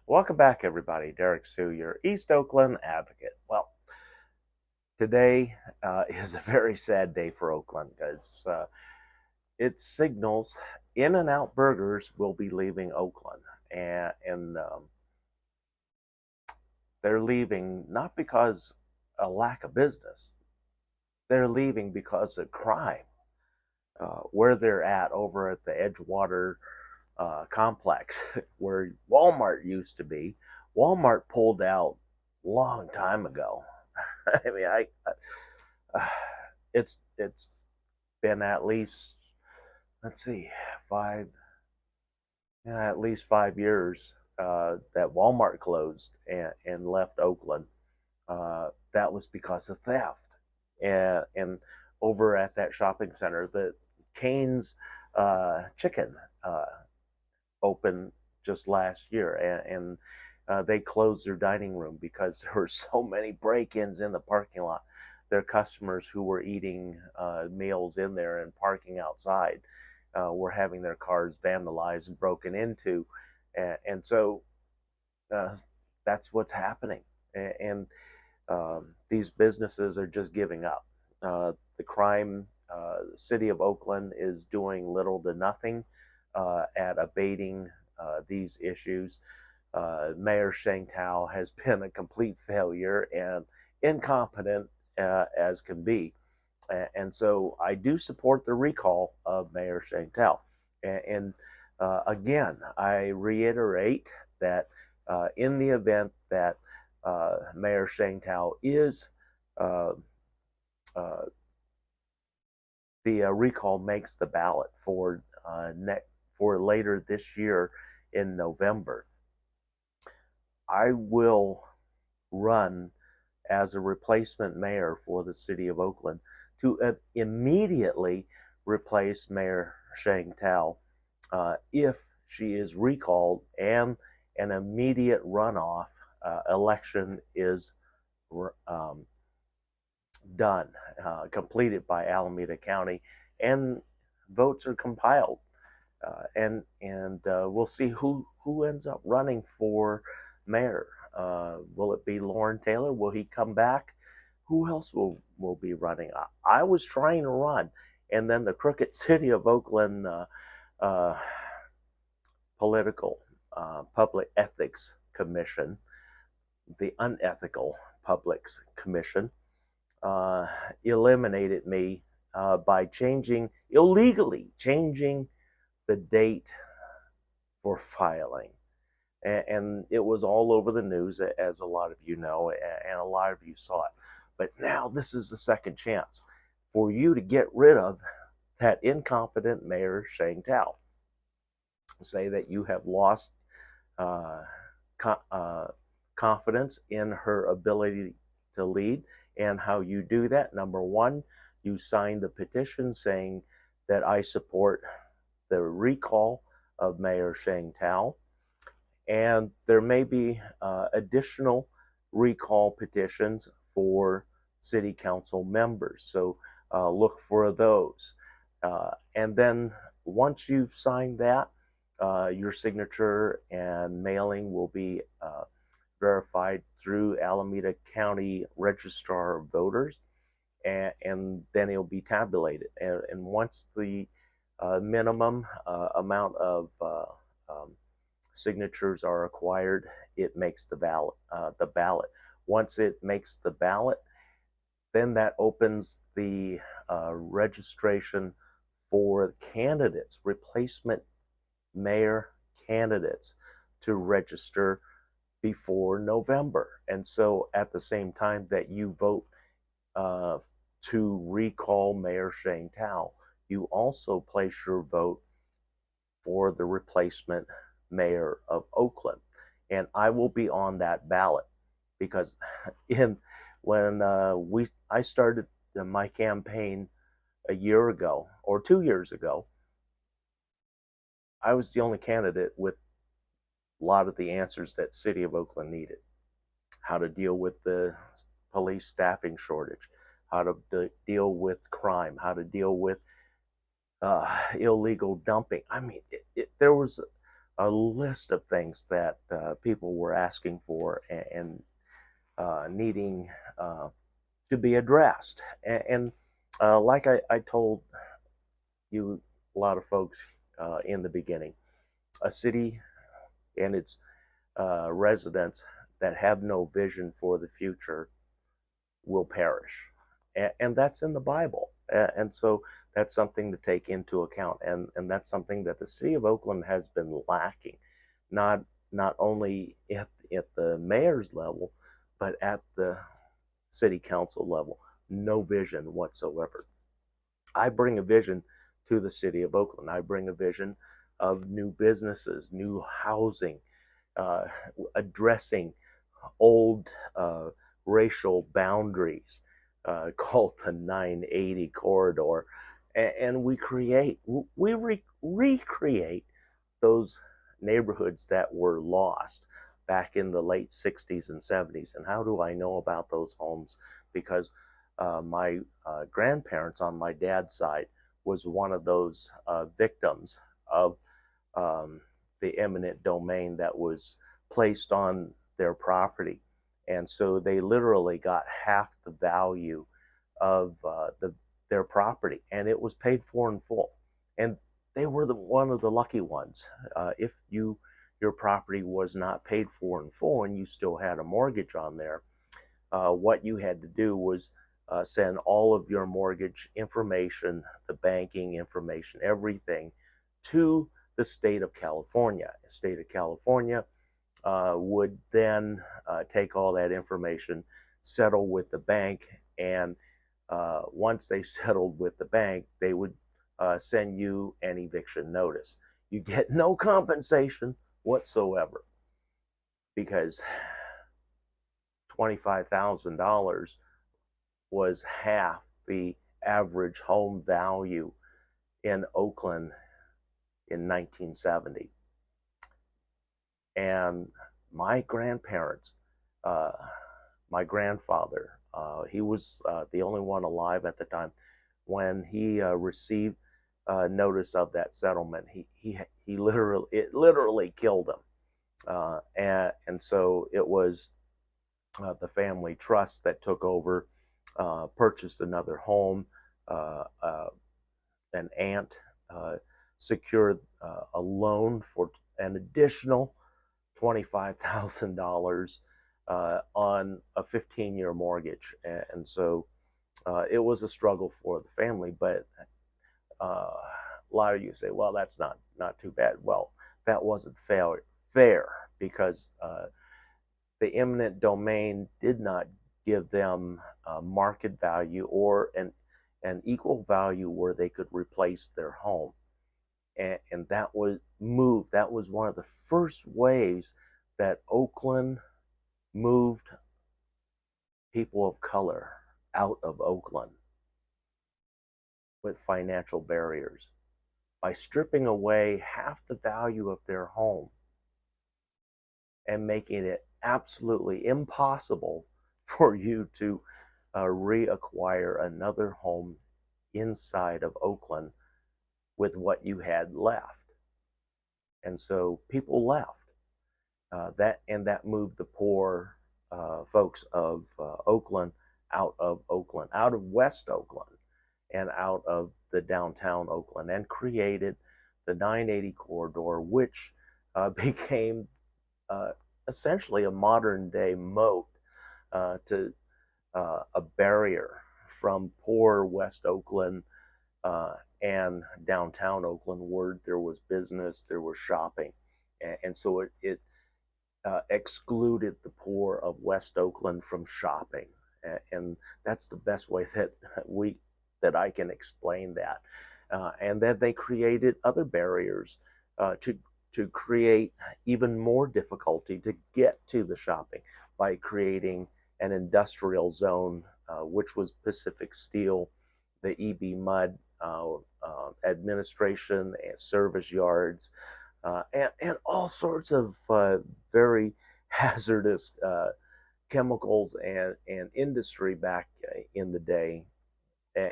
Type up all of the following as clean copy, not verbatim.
Welcome back, everybody. Derrick Soo, your East Oakland advocate. Well, today is a very sad day for Oakland because it signals In-N-Out Burgers will be leaving Oakland, and they're leaving not because a lack of business. They're leaving because of crime. Where they're at over at the Edgewater complex, where Walmart used to be, Walmart pulled out a long time ago. I mean, it's been at least, let's see, five, yeah, at least 5 years that Walmart closed and left Oakland. That was because of theft. And over at that shopping center, the Cane's Chicken opened just last year, and they closed their dining room because there were so many break-ins in the parking lot. Their customers who were eating meals in there and parking outside were having their cars vandalized and broken into, and so uh, that's what's happening. And these businesses are just giving up. The crime, the city of Oakland is doing little to nothing at abating these issues. Mayor Sheng Tao has been a complete failure and incompetent as can be. And so I do support the recall of Mayor Sheng Tao. And again, I reiterate that in the event that Mayor Sheng Tao is uh, uh, the recall makes the ballot for later this year in November, I will run as a replacement mayor for the city of Oakland to immediately replace Mayor Sheng Tao if she is recalled and an immediate runoff election is um, done, completed by Alameda County, and votes are compiled. And we'll see who ends up running for mayor. Will it be Lauren Taylor? Will he come back? Who else will be running? I was trying to run, and then the Crooked City of Oakland uh, political public ethics commission, the unethical publics commission, uh, eliminated me by illegally changing the date for filing. And it was all over the news, as a lot of you know, and a lot of you saw it. But now this is the second chance for you to get rid of that incompetent Mayor Sheng Tao. Say that you have lost uh, confidence in her ability to lead. And how you do that: number one, you sign the petition saying that I support the recall of Mayor Sheng Tao. And there may be additional recall petitions for city council members. So look for those. And then once you've signed that, your signature and mailing will be verified through Alameda County Registrar of Voters, and then it'll be tabulated. And once the minimum amount of um, signatures are acquired, it makes the ballot. Once it makes the ballot, then that opens the registration for candidates, replacement mayor candidates, to register before November. And so at the same time that you vote uh, to recall Mayor Sheng Tao, you also place your vote for the replacement mayor of Oakland. And I will be on that ballot because in when I started my campaign a year ago or 2 years ago, I was the only candidate with a lot of the answers that city of Oakland needed: how to deal with the police staffing shortage, how to deal with crime, how to deal with illegal dumping. I mean, there was a list of things that people were asking for and needing to be addressed. And like I told you, a lot of folks in the beginning, a city and its residents that have no vision for the future will perish. And that's in the Bible. And so that's something to take into account. And that's something that the city of Oakland has been lacking, not not only at the mayor's level, but at the city council level. No vision whatsoever. I bring a vision to the city of Oakland. I bring a vision of new businesses, new housing, uh, addressing old racial boundaries called the 980 corridor, and we recreate those neighborhoods that were lost back in the late 60s and 70s. And how do I know about those homes? Because my grandparents on my dad's side was one of those victims of um, the eminent domain that was placed on their property. And so they literally got half the value of their property, and it was paid for in full. And they were one of the lucky ones. If your property was not paid for in full and you still had a mortgage on there, what you had to do was send all of your mortgage information, the banking information, everything to the state of California. The state of California would then take all that information, settle with the bank, and once they settled with the bank, they would send you an eviction notice. You get no compensation whatsoever because $25,000 was half the average home value in Oakland in 1970. And my grandparents, uh, my grandfather, he was the only one alive at the time when he received notice of that settlement. He literally killed him, and so it was the family trust that took over, purchased another home. Uh, uh, an aunt secured a loan for an additional $25,000 on a 15-year mortgage. And so it was a struggle for the family. But a lot of you say, well, that's not too bad. Well, that wasn't fair because the eminent domain did not give them market value or an equal value where they could replace their home. And that was moved. That was one of the first ways that Oakland moved people of color out of Oakland with financial barriers by stripping away half the value of their home and making it absolutely impossible for you to reacquire another home inside of Oakland with what you had left. And so people left. That moved the poor folks of Oakland out of Oakland, out of West Oakland, and out of the downtown Oakland, and created the 980 corridor, which became essentially a modern day moat to a barrier from poor West Oakland and downtown Oakland, where there was business, there was shopping, and so it excluded the poor of West Oakland from shopping, and that's the best way that I can explain that. And then they created other barriers to create even more difficulty to get to the shopping by creating an industrial zone, which was Pacific Steel, the EB Mud administration, and service yards, and all sorts of very hazardous chemicals and industry back in the day.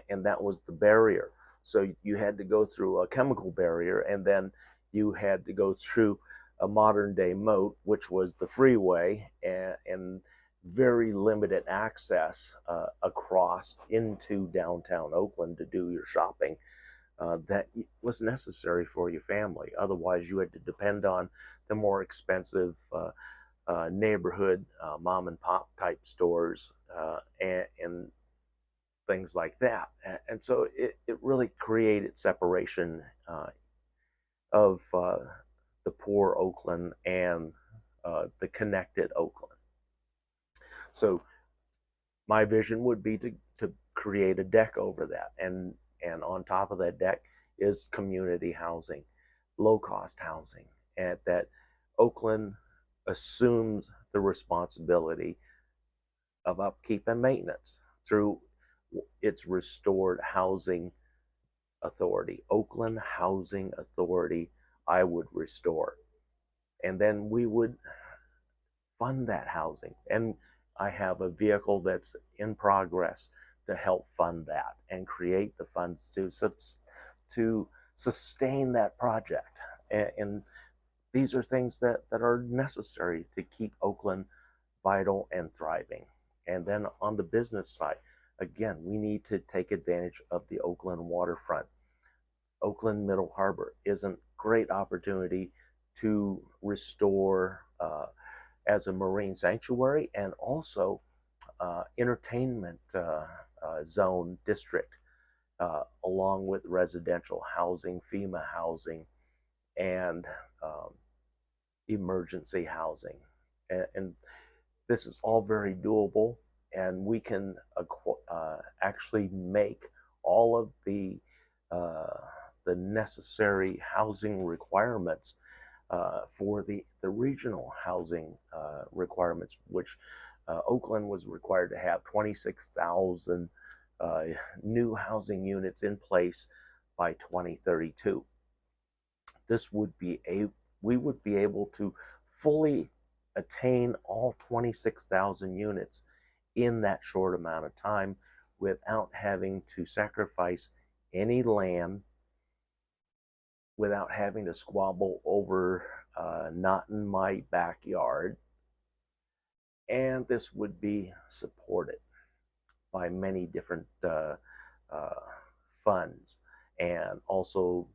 And that was the barrier. So you had to go through a chemical barrier, and then you had to go through a modern day moat, which was the freeway, and very limited access across into downtown Oakland to do your shopping. That was necessary for your family. Otherwise, you had to depend on the more expensive neighborhood mom and pop type stores and things like that. And so it really created separation of the poor Oakland and the connected Oakland. So my vision would be to create a deck over that, and on top of that deck is community housing, low cost housing, and that Oakland assumes the responsibility of upkeep and maintenance through its restored housing authority. Oakland Housing Authority, I would restore. And then we would fund that housing. And I have a vehicle that's in progress to help fund that and create the funds to sustain that project. And these are things that are necessary to keep Oakland vital and thriving. And then on the business side, again, we need to take advantage of the Oakland waterfront. Oakland Middle Harbor is a great opportunity to restore as a marine sanctuary and also entertainment zone district, along with residential housing, FEMA housing, and emergency housing. And this is all very doable, and we can actually make all of the necessary housing requirements for the regional housing requirements, which Oakland was required to have 26,000 new housing units in place by 2032. We would be able to fully attain all 26,000 units in that short amount of time without having to sacrifice any land, without having to squabble over not in my backyard. And this would be supported by many different funds and also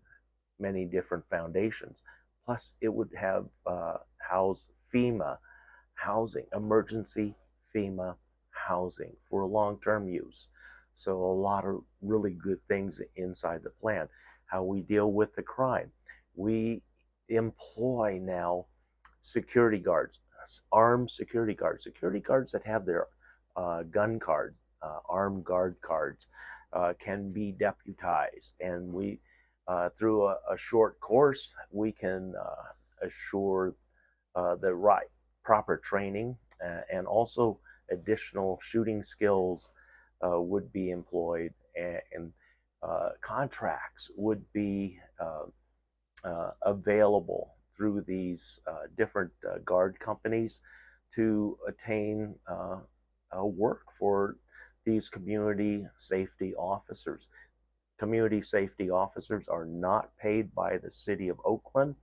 many different foundations. Plus, it would have house FEMA housing, emergency FEMA housing for long-term use. So a lot of really good things inside the plan. How we deal with the crime. We employ now security guards, armed security guards that have their gun card, armed guard cards, can be deputized. And we, through a short course, we can assure the proper training, and also additional shooting skills would be employed, and contracts would be available through these different guard companies to attain work for these community safety officers. Community safety officers are not paid by the city of Oakland.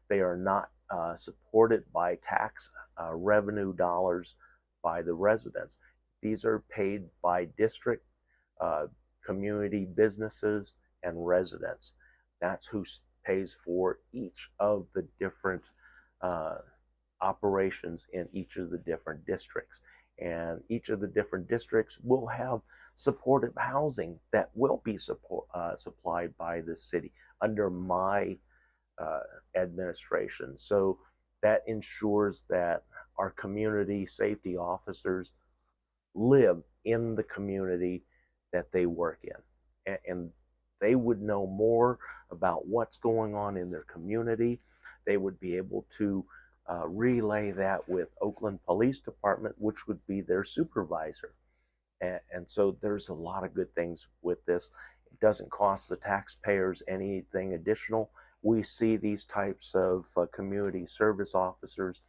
They are not supported by tax revenue dollars by the residents. These are paid by district, community businesses, and residents. That's who pays for each of the different operations in each of the different districts. And each of the different districts will have supportive housing that will be supplied by the city under my administration. So that ensures that our community safety officers live in the community that they work in. And they would know more about what's going on in their community. They would be able to relay that with Oakland Police Department, which would be their supervisor. And so there's a lot of good things with this. It doesn't cost the taxpayers anything additional. We see these types of community service officers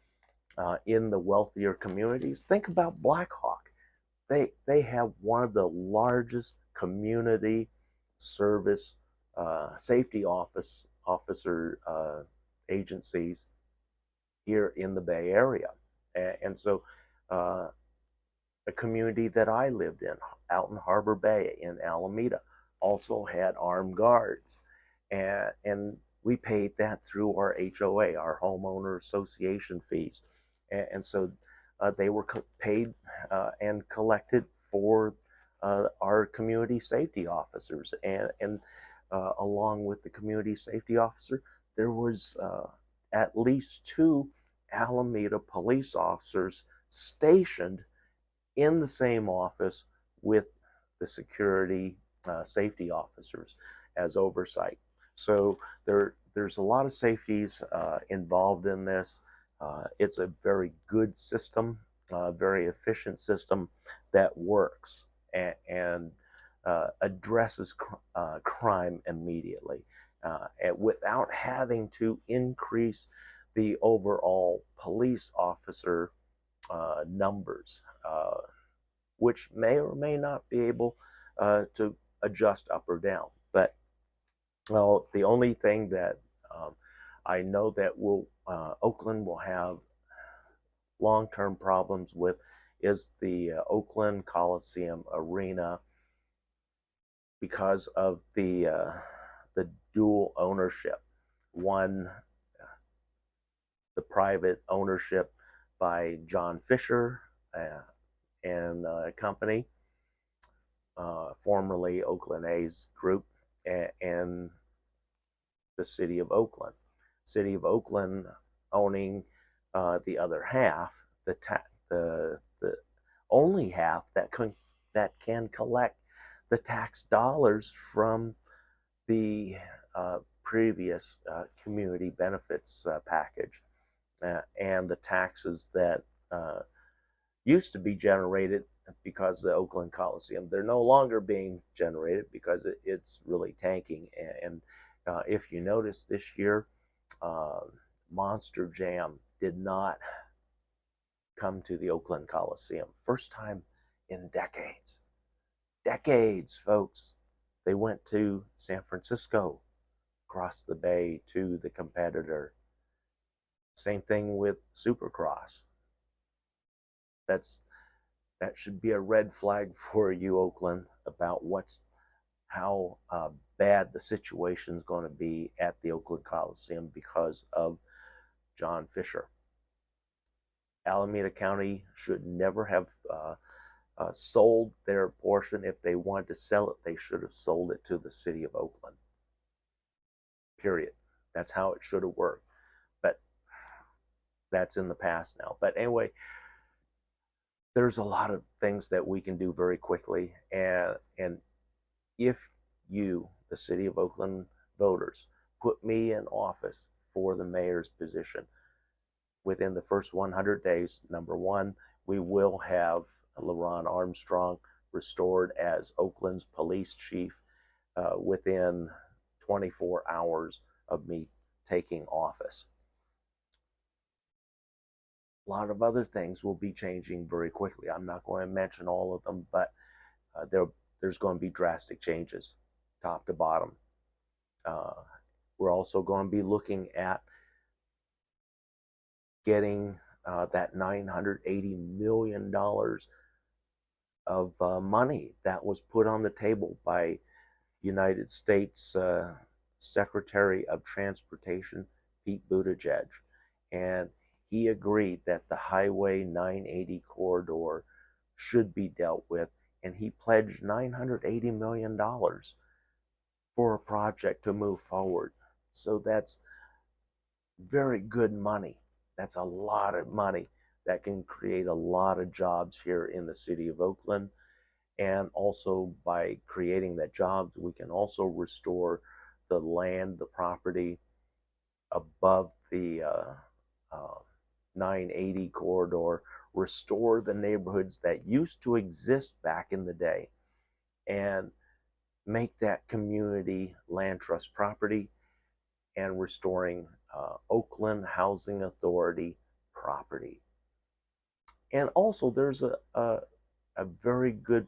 in the wealthier communities. Think about Blackhawk. They have one of the largest community service safety officer agencies here in the Bay Area. And so a community that I lived in out in Harbor Bay in Alameda also had armed guards. And we paid that through our HOA, our homeowner association fees. And so they were paid and collected for our community safety officers. And along with the community safety officer, there was at least 2 Alameda police officers stationed in the same office with the security safety officers as oversight. So there's a lot of safeties involved in this. It's a very good system, very efficient system that works and addresses crime immediately without having to increase the overall police officer numbers, which may or may not be able to adjust up or down. But well, the only thing that I know that Oakland will have long-term problems with is the Oakland Coliseum Arena because of the dual ownership. One, the private ownership by John Fisher and company, formerly Oakland A's group, and the city of Oakland. City of Oakland owning the other half, the only half that can collect the tax dollars from the previous community benefits package and the taxes that used to be generated because the Oakland Coliseum, they're no longer being generated because it's really tanking. And if you notice this year, Monster Jam did not come to the Oakland Coliseum. First time in decades. Decades, folks. They went to San Francisco, across the bay to the competitor. Same thing with Supercross. That should be a red flag for you, Oakland, about how bad the situation is going to be at the Oakland Coliseum because of John Fisher. Alameda County should never have sold their portion. If they wanted to sell it, they should have sold it to the city of Oakland. Period. That's how it should have worked. But that's in the past now. But anyway, there's a lot of things that we can do very quickly. And if you, the city of Oakland voters, put me in office for the mayor's position, within the first 100 days, number one, we will have LaRon Armstrong restored as Oakland's police chief within 24 hours of me taking office. A lot of other things will be changing very quickly. I'm not going to mention all of them, but there's going to be drastic changes, top to bottom. We're also going to be looking at getting that $980 million of money that was put on the table by United States Secretary of Transportation Pete Buttigieg. And he agreed that the Highway 980 corridor should be dealt with, and he pledged $980 million for a project to move forward. So that's very good money. That's a lot of money that can create a lot of jobs here in the city of Oakland. And also by creating that jobs, we can also restore the land, the property above the 980 corridor, restore the neighborhoods that used to exist back in the day, and make that community land trust property, and restoring Oakland Housing Authority property. And also there's a very good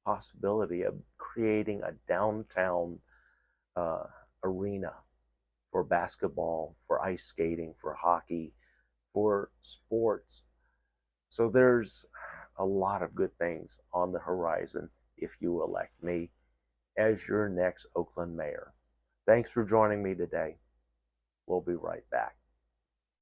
possibility of creating a downtown arena for basketball, for ice skating, for hockey, for sports. So there's a lot of good things on the horizon if you elect me as your next Oakland mayor. Thanks for joining me today. We'll be right back.